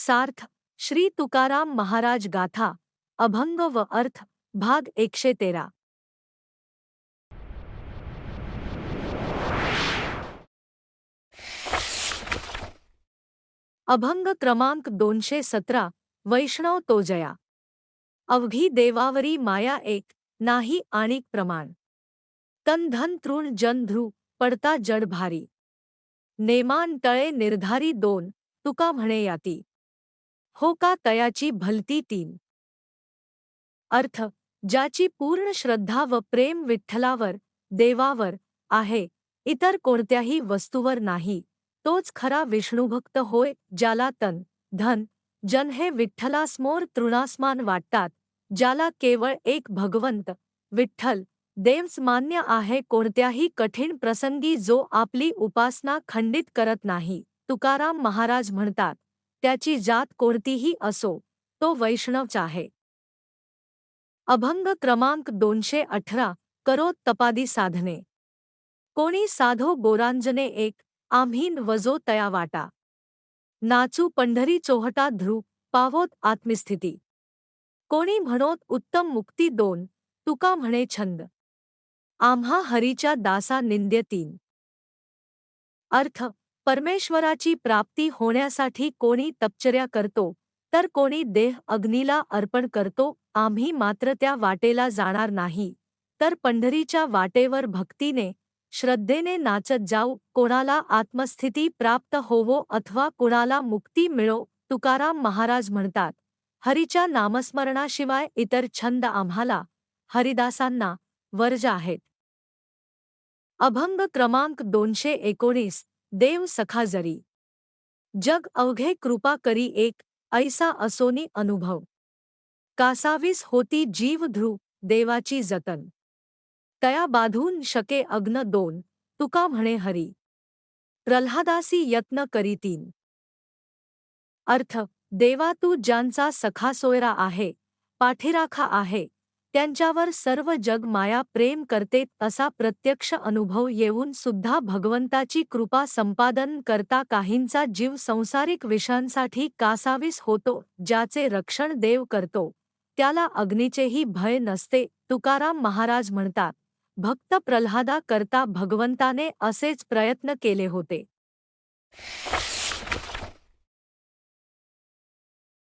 सार्थ श्री तुकाराम महाराज गाथा अभंग व अर्थ भाग 113। अभंग क्रमांक 217। वैष्णव तो जया। अवघी देवावरी माया एक, नाही आणिक प्रमाण। तन धन तृण जन ध्रु, पडता जड भारी। नेमान तळे निर्धारी दोन, तुका म्हणे याती। हो का तयाची भलती तीन। अर्थ, ज्याची पूर्ण श्रद्धा व प्रेम विठ्ठलावर, देवावर आहे, इतर कोणत्याही वस्तूवर नाही, तोच खरा विष्णुभक्त होय। ज्याला तन, धन, जन हे विठ्ठलासमोर तृणासमान वाटतात, ज्याला केवळ एक भगवंत, विठ्ठल, देवच मान्य आहे, कोणत्याही कठीण प्रसंगी जो आपली उपासना खंडित करत नाही, तुकाराम महाराज म्हणतात, त्याची जात कोणतीही असो, तो वैष्णवच आहे। अभंग क्रमांक 218। करो तपादी साधने। कोणी साधो गोरांजने एक, आम्हीन वजो तया वाटा। नाचू पंढरी चोहटा ध्रु, पावोत आत्मस्थिती। कोणी म्हणोत उत्तम मुक्ती दोन, तुका म्हणे छंद। आम्हा हरीच्या दासा निंद्य तीन। अर्थ, परमेश्वराची प्राप्ती होण्यासाठी कोणी तपश्चर्या करतो, तर कोणी देह अग्नीला अर्पण करतो, आम्ही मात्र त्या वाटेला जाणार नाही, तर पंढरीच्या वाटेवर भक्तीने, श्रद्धेने नाचत जाऊ, कोणाला आत्मस्थिती प्राप्त होवो अथवा कुणाला मुक्ती मिळो। तुकाराम महाराज म्हणतात, हरीच्या नामस्मरणाशिवाय इतर छंद आम्हाला, हरिदासांना, वर्ज आहेत। अभंग क्रमांक 219। देव सखा जरी। जग अवघे कृपा करी एक, ऐसा असोनी अनुभव। कासावीस होती जीव ध्रु, देवाची जतन। तया बाधून शके अग्न दोन, तुका म्हणे हरी। प्रल्हादासी यत्न करी तीन। अर्थ, देवा तू ज्यांचा सखा सोयरा आहे, पाठीराखा आहे, त्यांच्यावर सर्व जग माया प्रेम करते, असा प्रत्यक्ष अनुभव येऊन सुद्धा भगवंताची कृपा संपादन करता काहींचा जीव संसारिक विषयांसाठी कासावीस होतो, ज्याचे रक्षण देव करतो, त्याला अग्नीचेही भय नसते। तुकाराम महाराज म्हणतात, भक्त प्रल्हादा करता भगवंताने असेच प्रयत्न केले होते।